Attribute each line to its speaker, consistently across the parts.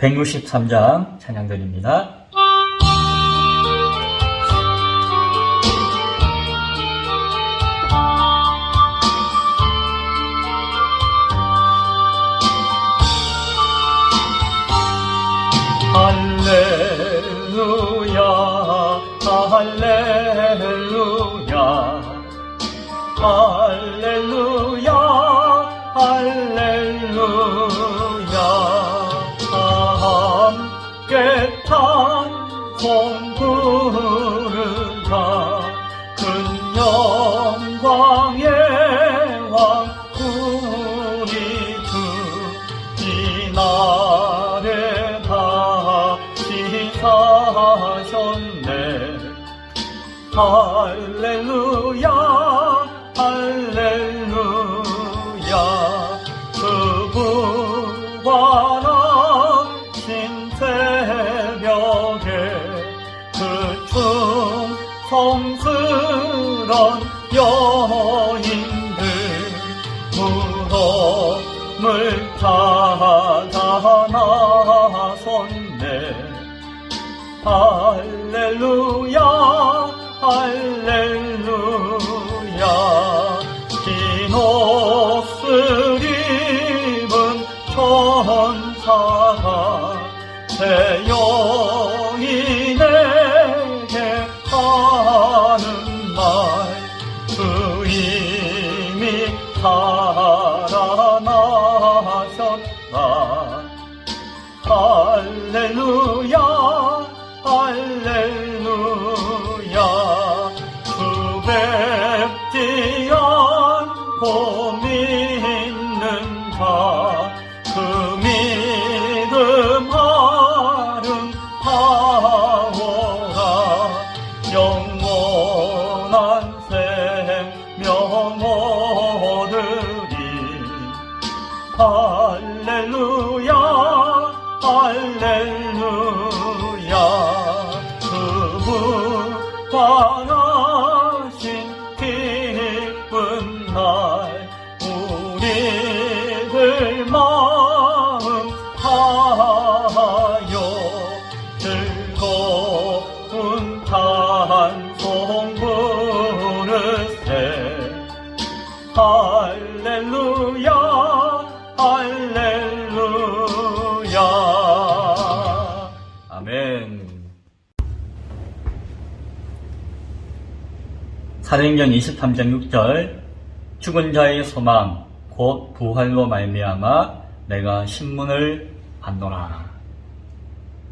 Speaker 1: 163장 찬양드립니다. 할렐루야 할렐루야 할렐루야 할렐루야 함께 찬송 부르자 큰 영광의 왕 우리 주 이 날에 다시 사셨네. 할렐루야 할렐루야 그 부활하신 새벽에 그 충성스런 여인들 무덤을 찾아 나섰네. 할렐루야 할렐루야 긴 옷을 입은 천사가 새 여인에게 하는 말 그 이미 살아나셨다. 할렐루야 할렐루야 주 뵙지 않고 믿는 자 그 믿음 아름다워라. 영원한 생명 얻으리. 할렐루야 할렐루야 그 부활하신 기쁜 날 우리들 마음 하여 즐거운 찬송 부르세. 할렐루야 할렐루야. 아멘. 사도행전 23장 6절 죽은 자의 소망 곧 부활로 말미암아 내가 신문을 받노라.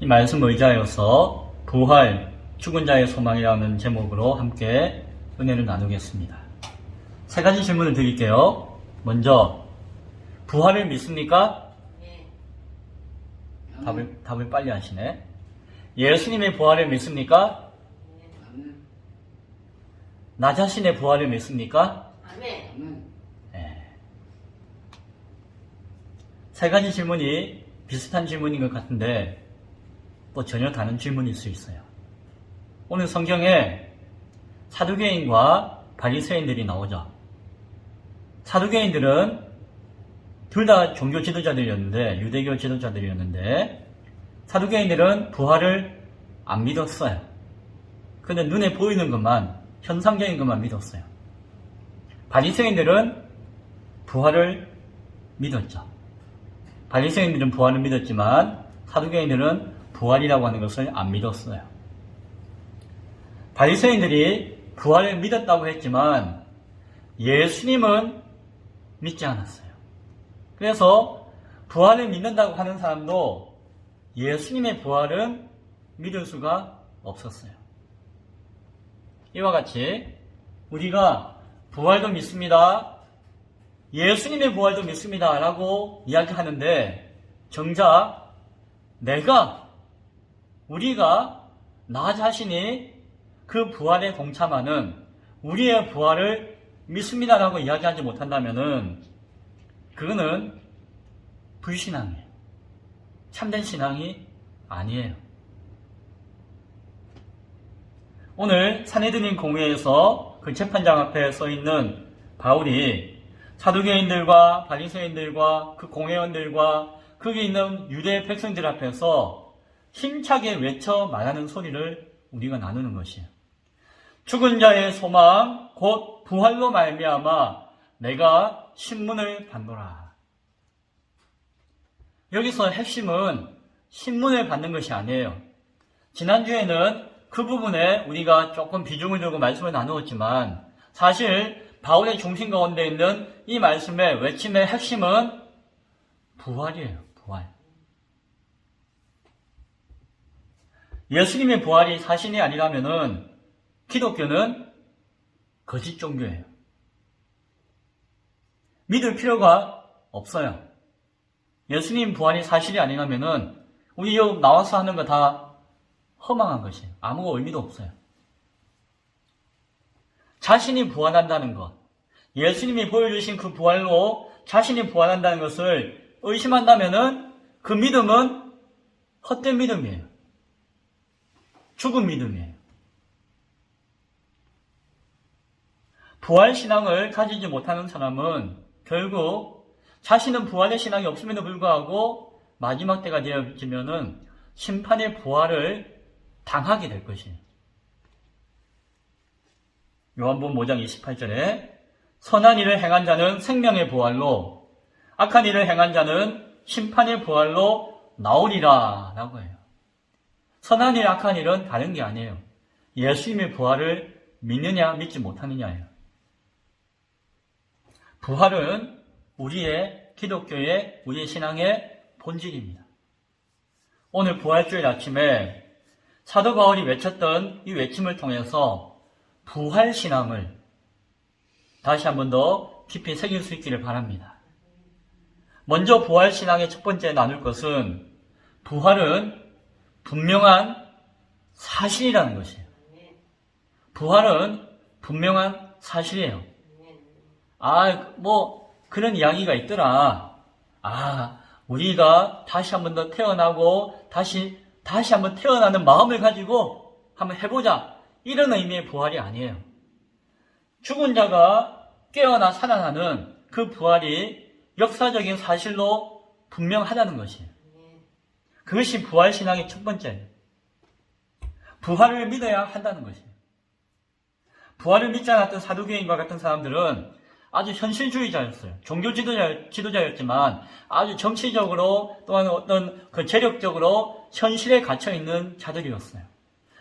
Speaker 1: 이 말씀 의자여서 부활 죽은 자의 소망이라는 제목으로 함께 은혜를 나누겠습니다. 세 가지 질문을 드릴게요. 먼저 부활을 믿습니까?
Speaker 2: 네.
Speaker 1: 답을 빨리 하시네. 예수님의 부활을 믿습니까?
Speaker 2: 네.
Speaker 1: 나 자신의 부활을 믿습니까?
Speaker 2: 아멘.
Speaker 1: 네. 세 가지 질문이 비슷한 질문인 것 같은데 또 전혀 다른 질문일 수 있어요. 오늘 성경에 사두개인과 바리새인들이 나오죠. 사두개인들은 둘 다 종교 지도자들이었는데, 유대교 지도자들이었는데, 사두개인들은 부활을 안 믿었어요. 근데 눈에 보이는 것만, 현상적인 것만 믿었어요. 바리새인들은 부활을 믿었죠. 바리새인들은 부활을 믿었지만, 사두개인들은 부활이라고 하는 것을 안 믿었어요. 바리새인들이 부활을 믿었다고 했지만, 예수님은 믿지 않았어요. 그래서 부활을 믿는다고 하는 사람도 예수님의 부활은 믿을 수가 없었어요. 이와 같이 우리가 부활도 믿습니다, 예수님의 부활도 믿습니다 라고 이야기하는데 정작 우리가 나 자신이 그 부활에 동참하는 우리의 부활을 믿습니다 라고 이야기하지 못한다면은 그거는 불신앙이에요. 참된 신앙이 아니에요. 오늘 산헤드린 공회에서 그 재판장 앞에 서 있는 바울이 사두개인들과 바리새인들과 그 공회원들과 거기 있는 유대 백성들 앞에서 힘차게 외쳐 말하는 소리를 우리가 나누는 것이에요. 죽은 자의 소망 곧 부활로 말미암아 내가 신문을 받노라. 여기서 핵심은 신문을 받는 것이 아니에요. 지난주에는 그 부분에 우리가 조금 비중을 두고 말씀을 나누었지만 사실 바울의 중심 가운데 있는 이 말씀의 외침의 핵심은 부활이에요. 부활. 예수님의 부활이 사실이 아니라면은 기독교는 거짓 종교예요. 믿을 필요가 없어요. 예수님 부활이 사실이 아니라면은 우리 여기 나와서 하는 거 다 허망한 것이에요. 아무 의미도 없어요. 자신이 부활한다는 것, 예수님이 보여주신 그 부활로 자신이 부활한다는 것을 의심한다면은 그 믿음은 헛된 믿음이에요. 죽은 믿음이에요. 부활신앙을 가지지 못하는 사람은 결국 자신은 부활의 신앙이 없음에도 불구하고 마지막 때가 되어지면은 심판의 부활을 당하게 될 것이에요. 요한복음 5장 28절에 선한 일을 행한 자는 생명의 부활로 악한 일을 행한 자는 심판의 부활로 나오리라 라고 해요. 선한 일, 악한 일은 다른 게 아니에요. 예수님의 부활을 믿느냐 믿지 못하느냐예요. 부활은 우리의 기독교의 우리의 신앙의 본질입니다. 오늘 부활주일 아침에 사도 바울이 외쳤던 이 외침을 통해서 부활신앙을 다시 한 번 더 깊이 새길 수 있기를 바랍니다. 먼저 부활신앙의 첫 번째 나눌 것은 부활은 분명한 사실이라는 것이에요. 부활은 분명한 사실이에요. 그런 이야기가 있더라. 우리가 다시 한 번 더 태어나고 다시 한번 태어나는 마음을 가지고 한번 해보자. 이런 의미의 부활이 아니에요. 죽은 자가 깨어나 살아나는 그 부활이 역사적인 사실로 분명하다는 것이에요. 그것이 부활신앙의 첫 번째예요. 부활을 믿어야 한다는 것이에요. 부활을 믿지 않았던 사두개인과 같은 사람들은 아주 현실주의자였어요. 종교 지도자였지만 아주 정치적으로 또한 어떤 그 재력적으로 현실에 갇혀있는 자들이었어요.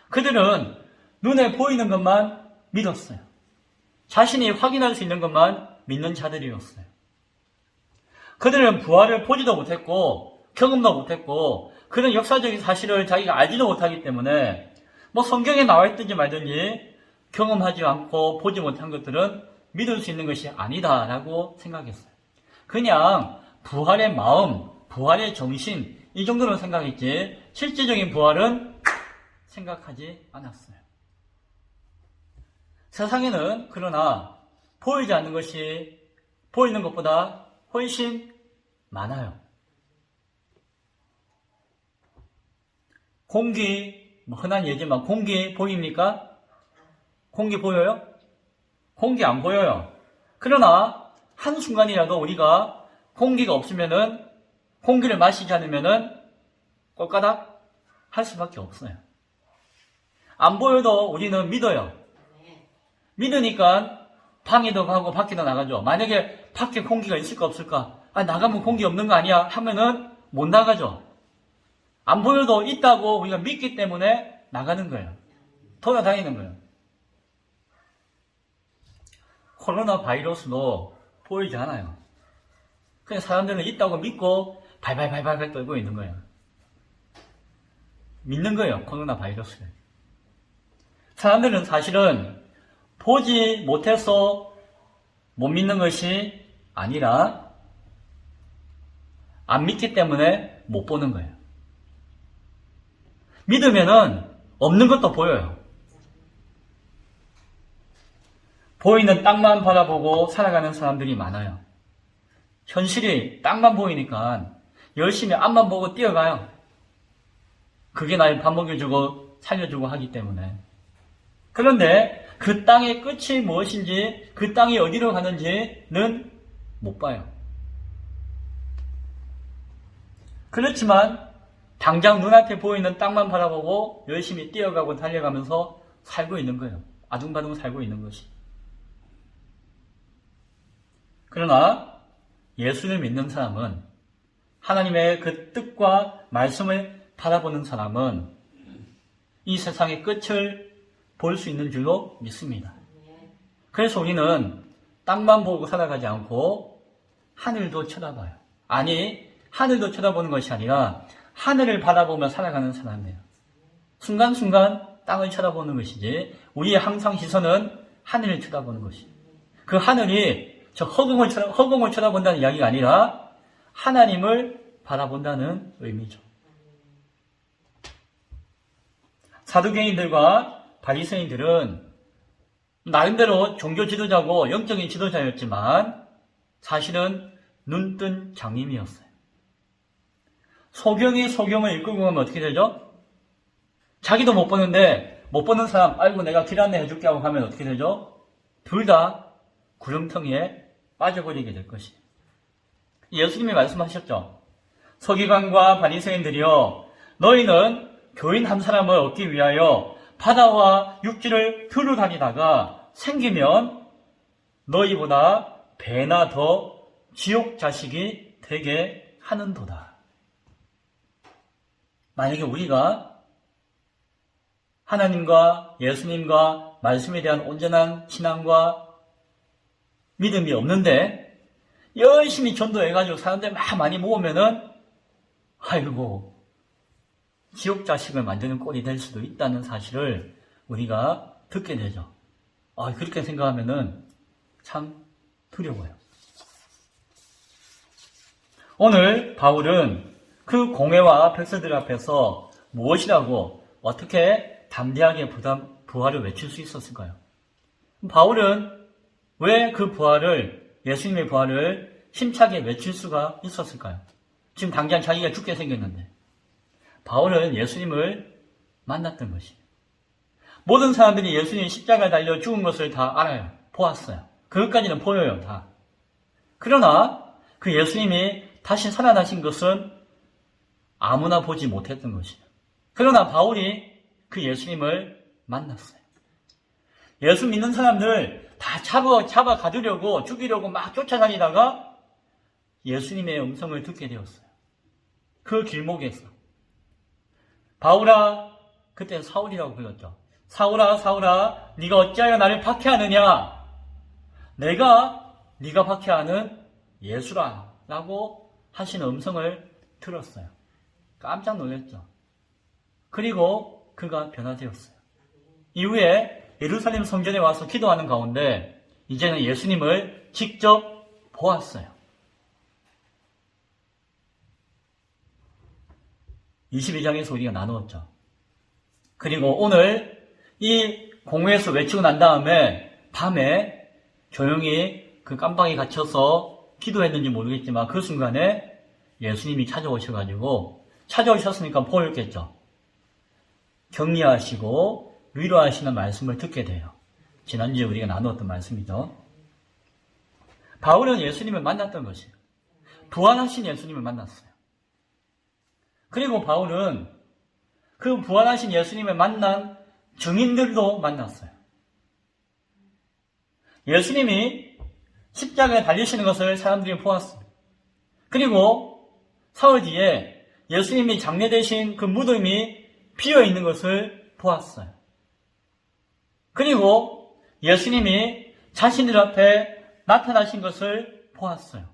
Speaker 1: 그들은 눈에 보이는 것만 믿었어요. 자신이 확인할 수 있는 것만 믿는 자들이었어요. 그들은 부활을 보지도 못했고 경험도 못했고 그런 역사적인 사실을 자기가 알지도 못하기 때문에 성경에 나와 있든지 말든지 경험하지 않고 보지 못한 것들은 믿을 수 있는 것이 아니다라고 생각했어요. 그냥 부활의 마음, 부활의 정신 이 정도로 생각했지 실질적인 부활은 생각하지 않았어요. 세상에는 그러나 보이지 않는 것이 보이는 것보다 훨씬 많아요. 공기, 흔한 예지만 공기 보입니까? 공기 보여요? 공기 안 보여요. 그러나 한순간이라도 우리가 공기가 없으면은 공기를 마시지 않으면은 꼴까닥 할 수밖에 없어요. 안 보여도 우리는 믿어요. 믿으니까 방에도 가고 밖에도 나가죠. 만약에 밖에 공기가 있을까 없을까? 나가면 공기 없는 거 아니야? 하면은 못 나가죠. 안 보여도 있다고 우리가 믿기 때문에 나가는 거예요. 돌아다니는 거예요. 코로나 바이러스도 보이지 않아요. 그냥 사람들은 있다고 믿고 발발발발 떨고 있는 거예요. 믿는 거예요. 코로나 바이러스를. 사람들은 사실은 보지 못해서 못 믿는 것이 아니라 안 믿기 때문에 못 보는 거예요. 믿으면은 없는 것도 보여요. 보이는 땅만 바라보고 살아가는 사람들이 많아요. 현실이 땅만 보이니까 열심히 앞만 보고 뛰어가요. 그게 나를 밥 먹여주고 살려주고 하기 때문에. 그런데 그 땅의 끝이 무엇인지, 그 땅이 어디로 가는지는 못 봐요. 그렇지만 당장 눈앞에 보이는 땅만 바라보고 열심히 뛰어가고 달려가면서 살고 있는 거예요. 아둥바둥 살고 있는 것이. 그러나 예수를 믿는 사람은, 하나님의 그 뜻과 말씀을 바라보는 사람은 이 세상의 끝을 볼 수 있는 줄로 믿습니다. 그래서 우리는 땅만 보고 살아가지 않고 하늘도 쳐다봐요. 아니, 하늘도 쳐다보는 것이 아니라 하늘을 바라보며 살아가는 사람이에요. 순간순간 땅을 쳐다보는 것이지, 우리의 항상 시선은 하늘을 쳐다보는 것이에요. 그 하늘이 저 허공을 쳐다본다는 이야기가 아니라 하나님을 바라본다는 의미죠. 사두개인들과 바리새인들은 나름대로 종교 지도자고 영적인 지도자였지만 사실은 눈뜬 장님이었어요. 소경이 소경을 이끌고 가면 어떻게 되죠? 자기도 못 보는데 못 보는 사람, 아이고 내가 길 안내 해줄게 하고 가면 어떻게 되죠? 둘 다 구름텅이에 빠져버리게 될 것이에요. 예수님이 말씀하셨죠. 서기관과 바리새인들이여, 너희는 교인 한 사람을 얻기 위하여 바다와 육지를 두루 다니다가 생기면 너희보다 배나 더 지옥 자식이 되게 하는도다. 만약에 우리가 하나님과 예수님과 말씀에 대한 온전한 신앙과 믿음이 없는데 열심히 전도해가지고 사람들 막 많이 모으면은 아이고 지옥 자식을 만드는 꼴이 될 수도 있다는 사실을 우리가 듣게 되죠. 그렇게 생각하면은 참 두려워요. 오늘 바울은 그 공회와 백성들 앞에서 무엇이라고 어떻게 담대하게 부활을 외칠 수 있었을까요? 바울은 왜 그 부활을, 예수님의 부활을 힘차게 외칠 수가 있었을까요? 지금 당장 자기가 죽게 생겼는데. 바울은 예수님을 만났던 것이에요. 모든 사람들이 예수님이 십자가에 달려 죽은 것을 다 알아요. 보았어요. 그것까지는 보여요, 다. 그러나 그 예수님이 다시 살아나신 것은 아무나 보지 못했던 것이에요. 그러나 바울이 그 예수님을 만났어요. 예수 믿는 사람들 다 잡아 가두려고, 죽이려고 막 쫓아다니다가 예수님의 음성을 듣게 되었어요. 그 길목에서. 바울아, 그때는 사울이라고 불렀죠. 사울아, 사울아, 네가 어찌하여 나를 박해하느냐? 내가 네가 박해하는 예수라 라고 하시는 음성을 들었어요. 깜짝 놀랐죠. 그리고 그가 변화되었어요. 이후에 예루살렘 성전에 와서 기도하는 가운데 이제는 예수님을 직접 보았어요. 22장에서 우리가 나누었죠. 그리고 오늘 이 공회에서 외치고 난 다음에 밤에 조용히 그 깜방에 갇혀서 기도했는지 모르겠지만 그 순간에 예수님이 찾아오셨으니까 보였겠죠. 격려하시고 위로하시는 말씀을 듣게 돼요. 지난주에 우리가 나누었던 말씀이죠. 바울은 예수님을 만났던 것이에요. 부활하신 예수님을 만났어요. 그리고 바울은 그 부활하신 예수님을 만난 증인들도 만났어요. 예수님이 십자가에 달리시는 것을 사람들이 보았어요. 그리고 사흘 뒤에 예수님이 장례되신 그 무덤이 비어있는 것을 보았어요. 그리고 예수님이 자신들 앞에 나타나신 것을 보았어요.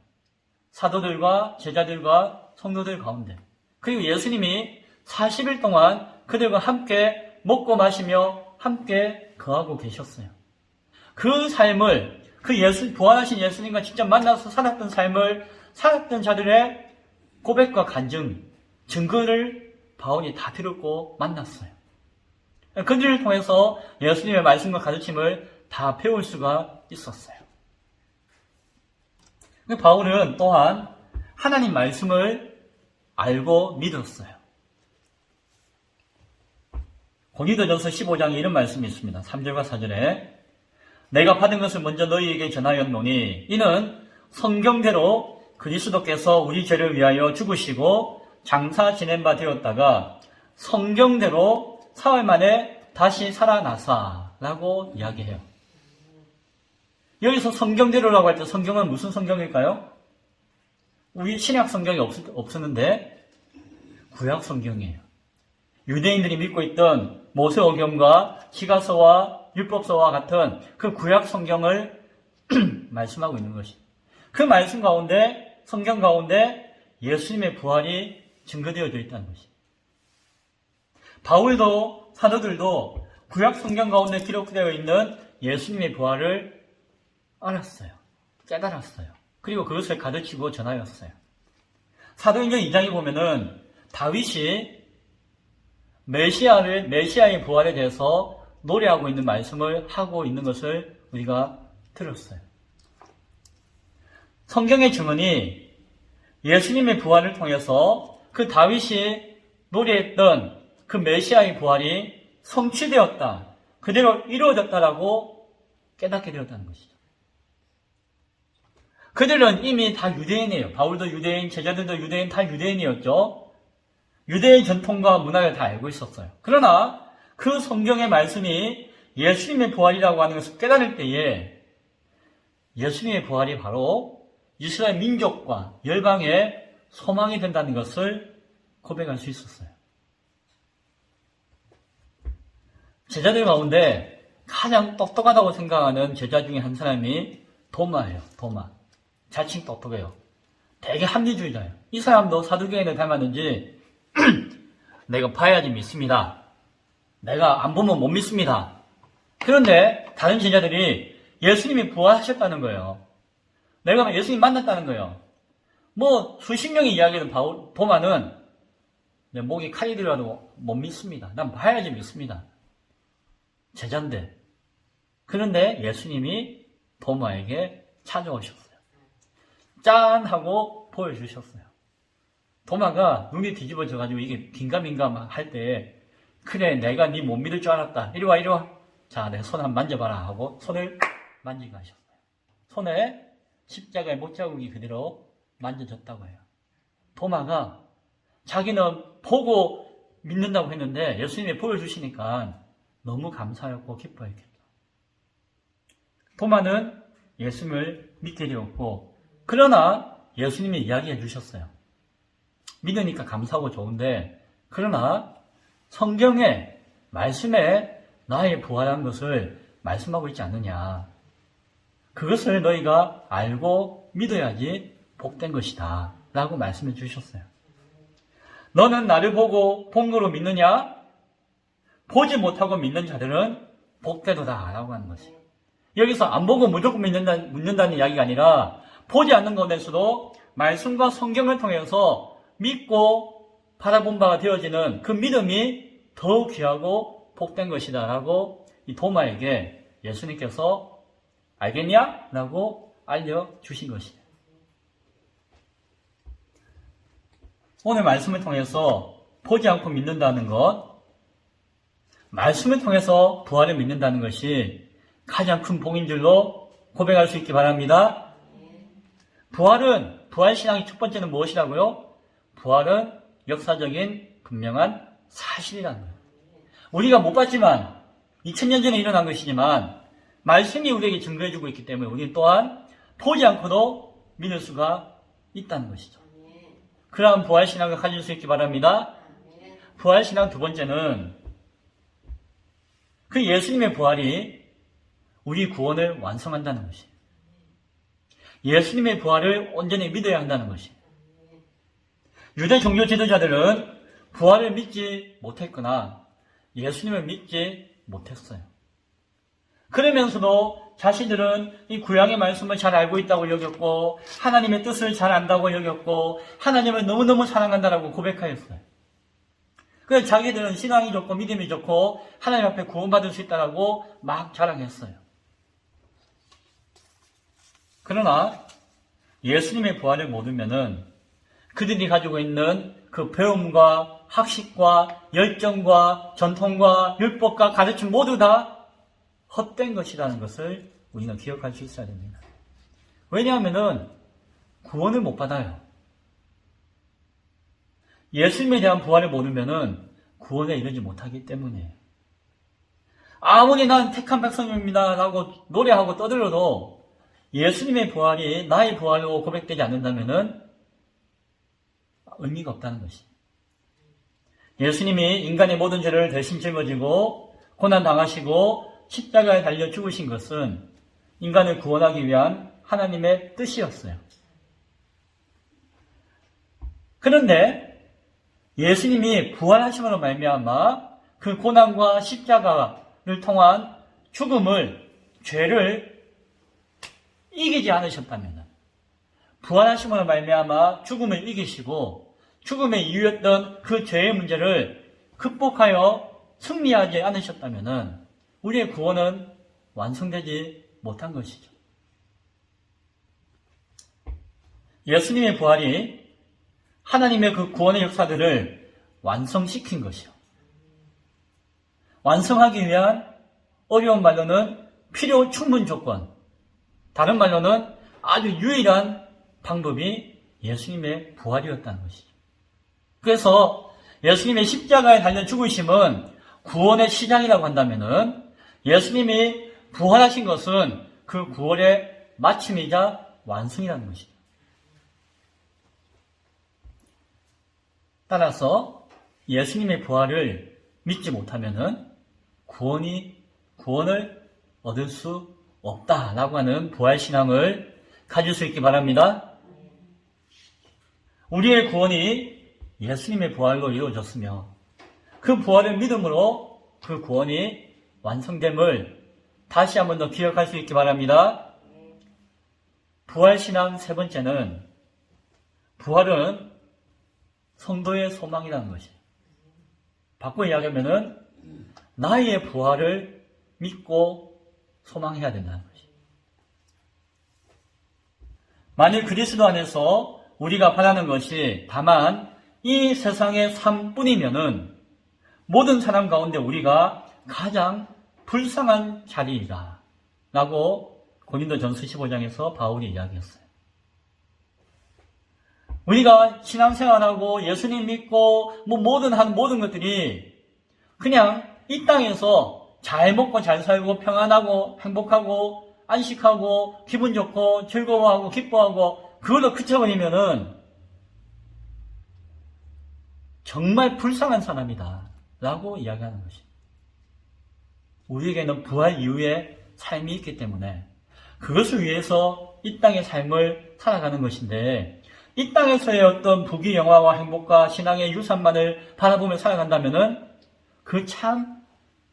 Speaker 1: 사도들과 제자들과 성도들 가운데. 그리고 예수님이 40일 동안 그들과 함께 먹고 마시며 함께 거하고 계셨어요. 그 삶을, 부활하신 예수님과 직접 만나서 살았던 삶을 살았던 자들의 고백과 간증, 증거를 바울이 다 들었고 만났어요. 그들을 통해서 예수님의 말씀과 가르침을 다 배울 수가 있었어요. 바울은 또한 하나님 말씀을 알고 믿었어요. 고린도전서 15장에 이런 말씀이 있습니다. 3절과 4절에 내가 받은 것을 먼저 너희에게 전하였노니 이는 성경대로 그리스도께서 우리 죄를 위하여 죽으시고 장사 지낸 바 되었다가 성경대로 사흘 만에 다시 살아나사라고 이야기해요. 여기서 성경대로라고 할 때 성경은 무슨 성경일까요? 우리 신약 성경이 없었는데 구약 성경이에요. 유대인들이 믿고 있던 모세오경과 시가서와 율법서와 같은 그 구약 성경을 말씀하고 있는 것이. 그 말씀 가운데, 성경 가운데 예수님의 부활이 증거되어져 있다는 것이. 바울도 사도들도 구약 성경 가운데 기록되어 있는 예수님의 부활을 알았어요. 깨달았어요. 그리고 그것을 가르치고 전하였어요. 사도행전 2장에 보면은 다윗이 메시아의 부활에 대해서 노래하고 있는 말씀을 하고 있는 것을 우리가 들었어요. 성경의 증언이 예수님의 부활을 통해서 그 다윗이 노래했던 그 메시아의 부활이 성취되었다. 그대로 이루어졌다라고 깨닫게 되었다는 것이죠. 그들은 이미 다 유대인이에요. 바울도 유대인, 제자들도 유대인, 다 유대인이었죠. 유대의 전통과 문화를 다 알고 있었어요. 그러나 그 성경의 말씀이 예수님의 부활이라고 하는 것을 깨달을 때에 예수님의 부활이 바로 이스라엘 민족과 열방의 소망이 된다는 것을 고백할 수 있었어요. 제자들 가운데 가장 똑똑하다고 생각하는 제자 중에 한 사람이 도마예요. 도마. 자칭 똑똑해요. 되게 합리주의자예요. 이 사람도 사두개인을 닮았는지 내가 봐야지 믿습니다. 내가 안 보면 못 믿습니다. 그런데 다른 제자들이 예수님이 부활하셨다는 거예요. 내가 예수님 만났다는 거예요. 뭐 수십 명의 이야기는 도마는 내 목에 칼이 들어도 못 믿습니다. 난 봐야지 믿습니다. 제자인데. 그런데 예수님이 도마에게 찾아오셨어요. 짠! 하고 보여주셨어요. 도마가 눈이 뒤집어져가지고 이게 긴가민가 할 때 그래 내가 네 못 믿을 줄 알았다. 이리 와 이리 와. 자 내 손 한번 만져봐라 하고 손을 만지게 하셨어요. 손에 십자가의 못자국이 그대로 만져졌다고 해요. 도마가 자기는 보고 믿는다고 했는데 예수님이 보여주시니까 너무 감사했고 기뻐했겠죠. 도마는 예수님을 믿게 되었고 그러나 예수님이 이야기해 주셨어요. 믿으니까 감사하고 좋은데 그러나 성경에 말씀에 나의 부활한 것을 말씀하고 있지 않느냐. 그것을 너희가 알고 믿어야지 복된 것이다 라고 말씀해 주셨어요. 너는 나를 보고 본 거로 믿느냐? 보지 못하고 믿는 자들은 복되도다 라고 하는 것이에요. 여기서 안 보고 무조건 믿는다는 이야기가 아니라 보지 않는 가운데서도 말씀과 성경을 통해서 믿고 바라본 바가 되어지는 그 믿음이 더욱 귀하고 복된 것이다 라고 이 도마에게 예수님께서 알겠냐? 라고 알려주신 것이에요. 오늘 말씀을 통해서 보지 않고 믿는다는 것, 말씀을 통해서 부활을 믿는다는 것이 가장 큰 복인 줄로 고백할 수 있기 바랍니다. 부활신앙의 첫 번째는 무엇이라고요? 부활은 역사적인 분명한 사실이라는 거예요. 우리가 못 봤지만 2000년 전에 일어난 것이지만 말씀이 우리에게 증거해주고 있기 때문에 우리는 또한 보지 않고도 믿을 수가 있다는 것이죠. 그러한 부활신앙을 가질 수 있기 바랍니다. 부활신앙 두 번째는 그 예수님의 부활이 우리 구원을 완성한다는 것이에요. 예수님의 부활을 온전히 믿어야 한다는 것이에요. 유대 종교 지도자들은 부활을 믿지 못했거나 예수님을 믿지 못했어요. 그러면서도 자신들은 이 구약의 말씀을 잘 알고 있다고 여겼고 하나님의 뜻을 잘 안다고 여겼고 하나님을 너무너무 사랑한다라고 고백하였어요. 그래서 자기들은 신앙이 좋고 믿음이 좋고 하나님 앞에 구원받을 수 있다고 막 자랑했어요. 그러나 예수님의 부활을 모르면은 그들이 가지고 있는 그 배움과 학식과 열정과 전통과 율법과 가르침 모두 다 헛된 것이라는 것을 우리는 기억할 수 있어야 됩니다. 왜냐하면은 구원을 못 받아요. 예수님에 대한 부활을 모르면은 구원에 이르지 못하기 때문이에요. 아무리 난 택한 백성입니다 라고 노래하고 떠들어도 예수님의 부활이 나의 부활로 고백되지 않는다면은 의미가 없다는 것이에요. 예수님이 인간의 모든 죄를 대신 짊어지고 고난 당하시고 십자가에 달려 죽으신 것은 인간을 구원하기 위한 하나님의 뜻이었어요. 그런데 예수님이 부활하심으로 말미암아 그 고난과 십자가를 통한 죽음을, 죄를 이기지 않으셨다면, 부활하심으로 말미암아 죽음을 이기시고 죽음의 이유였던 그 죄의 문제를 극복하여 승리하지 않으셨다면 우리의 구원은 완성되지 못한 것이죠. 예수님의 부활이 하나님의 그 구원의 역사들을 완성시킨 것이요. 완성하기 위한 어려운 말로는 필요 충분 조건, 다른 말로는 아주 유일한 방법이 예수님의 부활이었다는 것이죠. 그래서 예수님의 십자가에 달려 죽으심은 구원의 시작이라고 한다면은 예수님이 부활하신 것은 그 구원의 마침이자 완성이라는 것이죠. 따라서 예수님의 부활을 믿지 못하면은 구원을 얻을 수 없다라고 하는 부활신앙을 가질 수 있기 바랍니다. 우리의 구원이 예수님의 부활로 이루어졌으며 그 부활을 믿음으로 그 구원이 완성됨을 다시 한 번 더 기억할 수 있기 바랍니다. 부활신앙 세 번째는 부활은 성도의 소망이라는 것이에요. 바꿔 이야기하면은 나의 부활을 믿고 소망해야 된다는 것이에요. 만일 그리스도 안에서 우리가 바라는 것이 다만 이 세상의 삶뿐이면은 모든 사람 가운데 우리가 가장 불쌍한 자리이다 라고 고린도전서 15장에서 바울이 이야기했어요. 우리가 신앙생활하고 예수님 믿고 모든 것들이 그냥 이 땅에서 잘 먹고 잘 살고 평안하고 행복하고 안식하고 기분 좋고 즐거워하고 기뻐하고 그걸로 그쳐버리면은 정말 불쌍한 사람이다 라고 이야기하는 것입니다. 우리에게는 부활 이후의 삶이 있기 때문에 그것을 위해서 이 땅의 삶을 살아가는 것인데 이 땅에서의 어떤 부귀영화와 행복과 신앙의 유산만을 바라보며 살아간다면은 그 참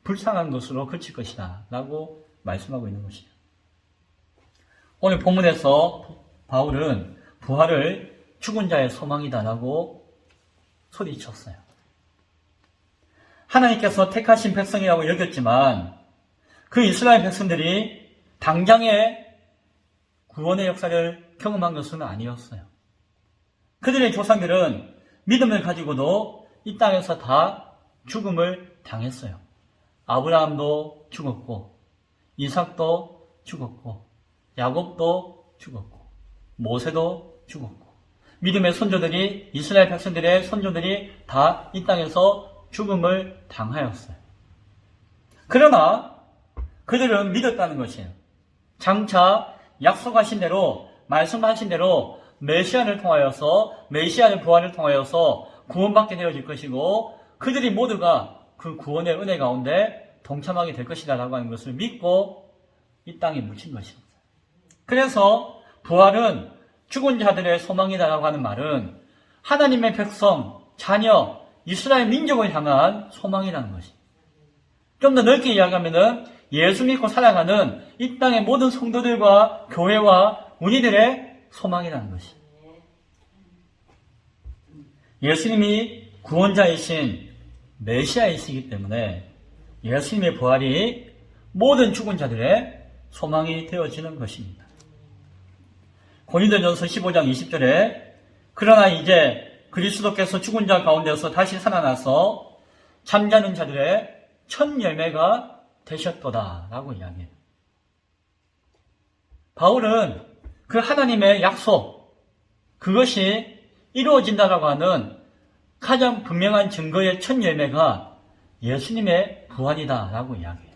Speaker 1: 불쌍한 것으로 그칠 것이다 라고 말씀하고 있는 것이죠. 오늘 본문에서 바울은 부활을 죽은 자의 소망이다 라고 소리쳤어요. 하나님께서 택하신 백성이라고 여겼지만 그 이스라엘 백성들이 당장의 구원의 역사를 경험한 것은 아니었어요. 그들의 조상들은 믿음을 가지고도 이 땅에서 다 죽음을 당했어요. 아브라함도 죽었고 이삭도 죽었고 야곱도 죽었고 모세도 죽었고 믿음의 선조들이 이스라엘 백성들의 선조들이 다 이 땅에서 죽음을 당하였어요. 그러나 그들은 믿었다는 것이에요. 장차 약속하신 대로 말씀하신 대로 메시아를 통하여서 메시아의 부활을 통하여서 구원받게 되어질 것이고 그들이 모두가 그 구원의 은혜 가운데 동참하게 될 것이다 라고 하는 것을 믿고 이 땅에 묻힌 것입니다. 그래서 부활은 죽은 자들의 소망이다 라고 하는 말은 하나님의 백성, 자녀, 이스라엘 민족을 향한 소망이라는 것입니다. 좀 더 넓게 이야기하면은 예수 믿고 살아가는 이 땅의 모든 성도들과 교회와 우리들의 소망이라는 것입니다. 예수님이 구원자이신 메시아이시기 때문에 예수님의 부활이 모든 죽은 자들의 소망이 되어지는 것입니다. 고린도전서 15장 20절에 그러나 이제 그리스도께서 죽은 자 가운데서 다시 살아나서 잠자는 자들의 첫 열매가 되셨도다 라고 이야기해요. 바울은 그 하나님의 약속, 그것이 이루어진다라고 하는 가장 분명한 증거의 첫 열매가 예수님의 부활이다라고 이야기해요.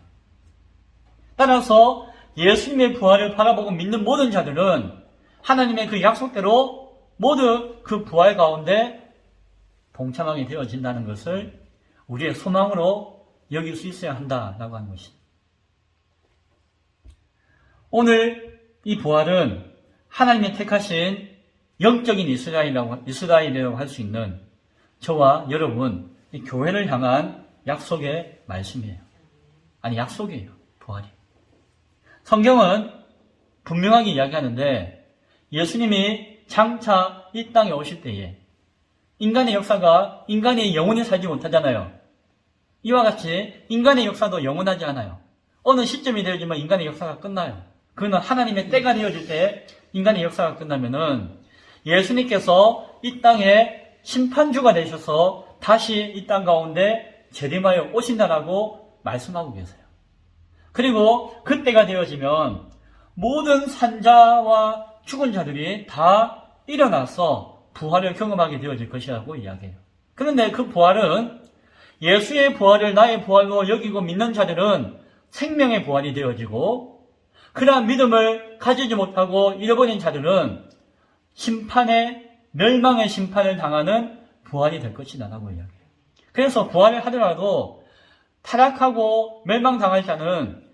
Speaker 1: 따라서 예수님의 부활을 바라보고 믿는 모든 자들은 하나님의 그 약속대로 모두 그 부활 가운데 동참하게 되어진다는 것을 우리의 소망으로 여길 수 있어야 한다라고 하는 것입니다. 오늘 이 부활은 하나님의 택하신 영적인 이스라엘이라고 할 수 있는 저와 여러분, 이 교회를 향한 약속의 말씀이에요. 아니, 약속이에요. 부활이. 성경은 분명하게 이야기하는데 예수님이 장차 이 땅에 오실 때에 인간의 역사가 인간이 영원히 살지 못하잖아요. 이와 같이 인간의 역사도 영원하지 않아요. 어느 시점이 되어지면 인간의 역사가 끝나요. 그는 하나님의 때가 되어질 때 인간의 역사가 끝나면은 예수님께서 이 땅에 심판주가 되셔서 다시 이 땅 가운데 재림하여 오신다라고 말씀하고 계세요. 그리고 그때가 되어지면 모든 산자와 죽은 자들이 다 일어나서 부활을 경험하게 되어질 것이라고 이야기해요. 그런데 그 부활은 예수의 부활을 나의 부활로 여기고 믿는 자들은 생명의 부활이 되어지고 그러한 믿음을 가지지 못하고 잃어버린 자들은 멸망의 심판을 당하는 부활이 될 것이다라고 이야기해요. 그래서 부활을 하더라도 타락하고 멸망당할 자는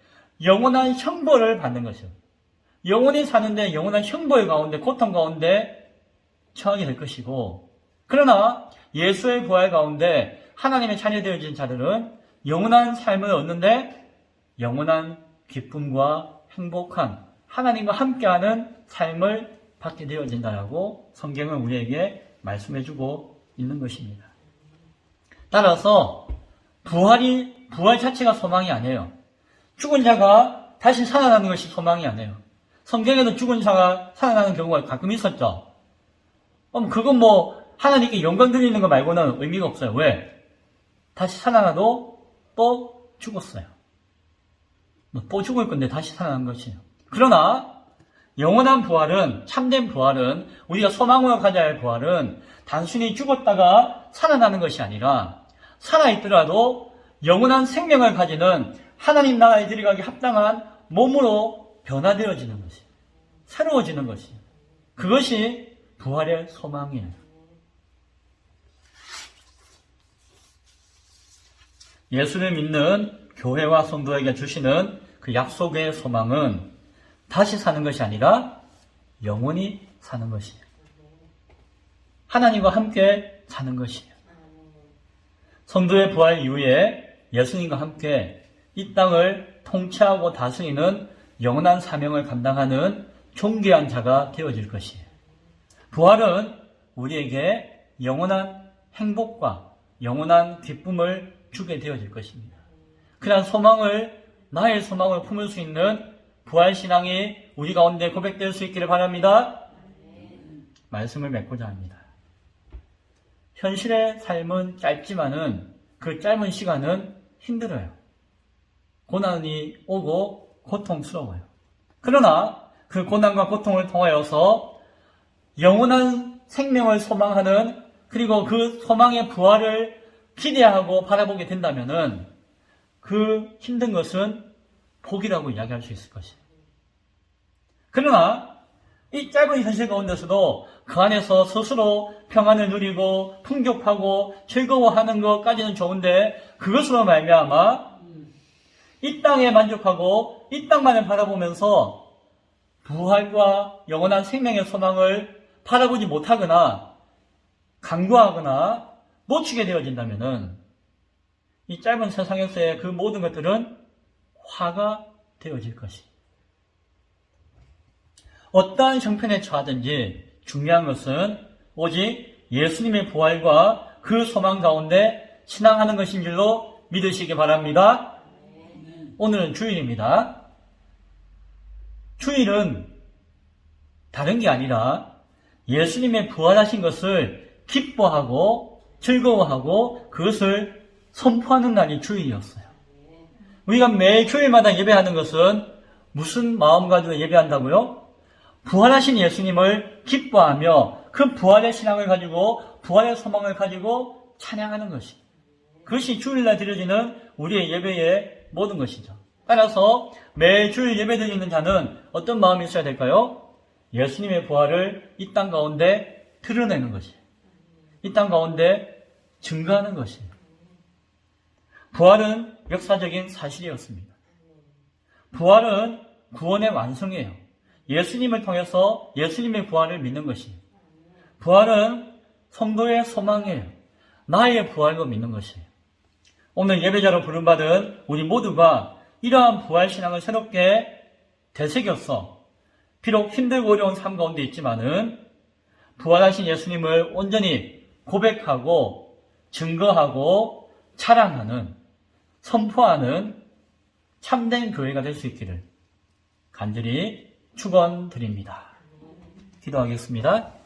Speaker 1: 영원한 형벌을 받는 것이요. 영원히 사는데 영원한 형벌 가운데, 고통 가운데 처하게 될 것이고, 그러나 예수의 부활 가운데 하나님의 자녀 되어진 자들은 영원한 삶을 얻는데 영원한 기쁨과 행복한 하나님과 함께하는 삶을 받게 되어진다라고 성경은 우리에게 말씀해주고 있는 것입니다. 따라서 부활 자체가 소망이 아니에요. 죽은 자가 다시 살아나는 것이 소망이 아니에요. 성경에도 죽은 자가 살아나는 경우가 가끔 있었죠. 그건 하나님께 영광 드리는 거 말고는 의미가 없어요. 왜? 다시 살아나도 또 죽었어요. 또 죽을 건데 다시 살아난 것이에요. 그러나 영원한 부활은, 참된 부활은, 우리가 소망으로 가져야 할 부활은 단순히 죽었다가 살아나는 것이 아니라 살아있더라도 영원한 생명을 가지는 하나님 나라에 들어가기 합당한 몸으로 변화되어지는 것이, 새로워지는 것이, 그것이 부활의 소망이에요. 예수를 믿는 교회와 성도에게 주시는 그 약속의 소망은 다시 사는 것이 아니라 영원히 사는 것이에요. 하나님과 함께 사는 것이에요. 성도의 부활 이후에 예수님과 함께 이 땅을 통치하고 다스리는 영원한 사명을 감당하는 존귀한 자가 되어질 것이에요. 부활은 우리에게 영원한 행복과 영원한 기쁨을 주게 되어질 것입니다. 그러한 소망을, 나의 소망을 품을 수 있는 부활신앙이 우리 가운데 고백될 수 있기를 바랍니다. 말씀을 맺고자 합니다. 현실의 삶은 짧지만은 그 짧은 시간은 힘들어요. 고난이 오고 고통스러워요. 그러나 그 고난과 고통을 통하여서 영원한 생명을 소망하는, 그리고 그 소망의 부활을 기대하고 바라보게 된다면은 그 힘든 것은 복이라고 이야기할 수 있을 것이에요. 그러나 이 짧은 현실 가운데서도 그 안에서 스스로 평안을 누리고 풍족하고 즐거워하는 것까지는 좋은데, 그것으로 말미암아 이 땅에 만족하고 이 땅만을 바라보면서 부활과 영원한 생명의 소망을 바라보지 못하거나 간과하거나 놓치게 되어진다면은 이 짧은 세상에서의 그 모든 것들은 화가 되어질 것이. 어떠한 형편에 처하든지 중요한 것은 오직 예수님의 부활과 그 소망 가운데 신앙하는 것인 줄로 믿으시기 바랍니다. 오늘은 주일입니다. 주일은 다른 게 아니라 예수님의 부활하신 것을 기뻐하고 즐거워하고 그것을 선포하는 날이 주일이었어요. 우리가 매일 주일마다 예배하는 것은 무슨 마음 가지고 예배한다고요? 부활하신 예수님을 기뻐하며 그 부활의 신앙을 가지고 부활의 소망을 가지고 찬양하는 것이 그것이 주일날 드려지는 우리의 예배의 모든 것이죠. 따라서 매 주일 예배 드리는 자는 어떤 마음이 있어야 될까요? 예수님의 부활을 이 땅 가운데 드러내는 것이 이 땅 가운데 증거하는 것이 부활은 역사적인 사실이었습니다. 부활은 구원의 완성이에요. 예수님을 통해서 예수님의 부활을 믿는 것이 부활은 성도의 소망이에요. 나의 부활로 믿는 것이에요. 오늘 예배자로 부름받은 우리 모두가 이러한 부활신앙을 새롭게 되새겼어. 비록 힘들고 어려운 삶 가운데 있지만은 부활하신 예수님을 온전히 고백하고 증거하고 자랑하는 선포하는 참된 교회가 될 수 있기를 간절히 축원드립니다. 기도하겠습니다.